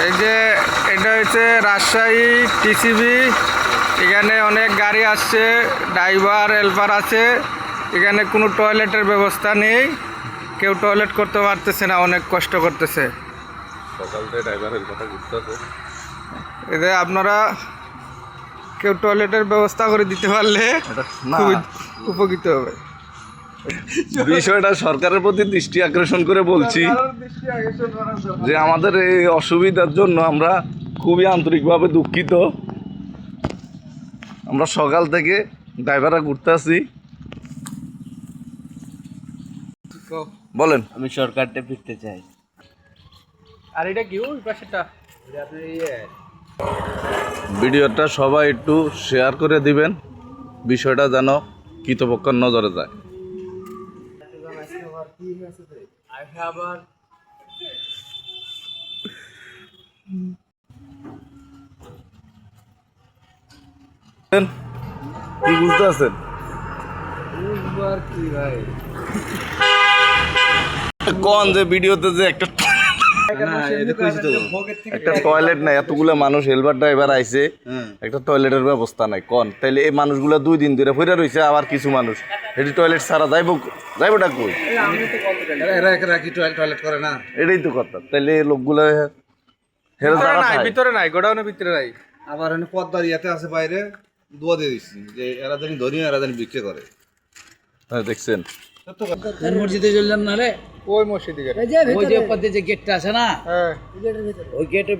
এই যে এটা হচ্ছে রাজশাহী টিসিবি। এখানে অনেক গাড়ি আসছে, ড্রাইভার হেল্পার আছে। এখানে কোনো টয়লেটের ব্যবস্থা নেই, কেউ টয়লেট করতে পারতেছে না, অনেক কষ্ট করতেছে। সকাল থেকে ড্রাইভার হেল্পারটা ঘুরতেছে। এতে আপনারা কেউ টয়লেটের ব্যবস্থা করে দিতে পারলে খুবই উপকৃত হবে। বিষয়টা সরকারের প্রতি দৃষ্টি আকর্ষণ করে বলছি যে আমাদের এই অসুবিধার জন্য আমরা খুবই আন্তরিকভাবে দুঃখিত। আমরা সকাল থেকে ড্রাইভাররা ঘুরতে আসি। বলেন। আমি সরকারটা ফিরতে চাই। আর এটা কি ওই পাশেটা? ভিডিওটা সবাই একটু শেয়ার করে দিবেন, বিষয়টা যেন কৃতপক্ষের নজরে যায়। কি বুঝতে আছেন? কোন যে ভিডিওতে যে একটা টয়লেট নাই, এতগুলো মানুষ হেলপার ড্রাইভার আইছে, একটা টয়লেটের ব্যবস্থা নাই। কোন তাইলে এই মানুষগুলো 2 দিন ধরে ফিরে রয়েছে। আবার কিছু মানুষ এটি টয়লেট ছাড়া যাইবটা কই? টয়লেট করে না, এটাই তো কথা। তাইলে এই লোকগুলো ভিতরে নাই, গোডাউনের ভিতরে নাই। আবার পদ্মার ইয়াতে আছে বাইরে দোয়া দিয়ে দিচ্ছি যে এরা জানি ধনীয়, এরা জানি বিক্রি করে। হ্যাঁ, দেখছেন মসজিদে চললাম না রে, ওই মসজিদে ওই যে পথে যে গেটটা আছে না, হ্যাঁ ওই গেটে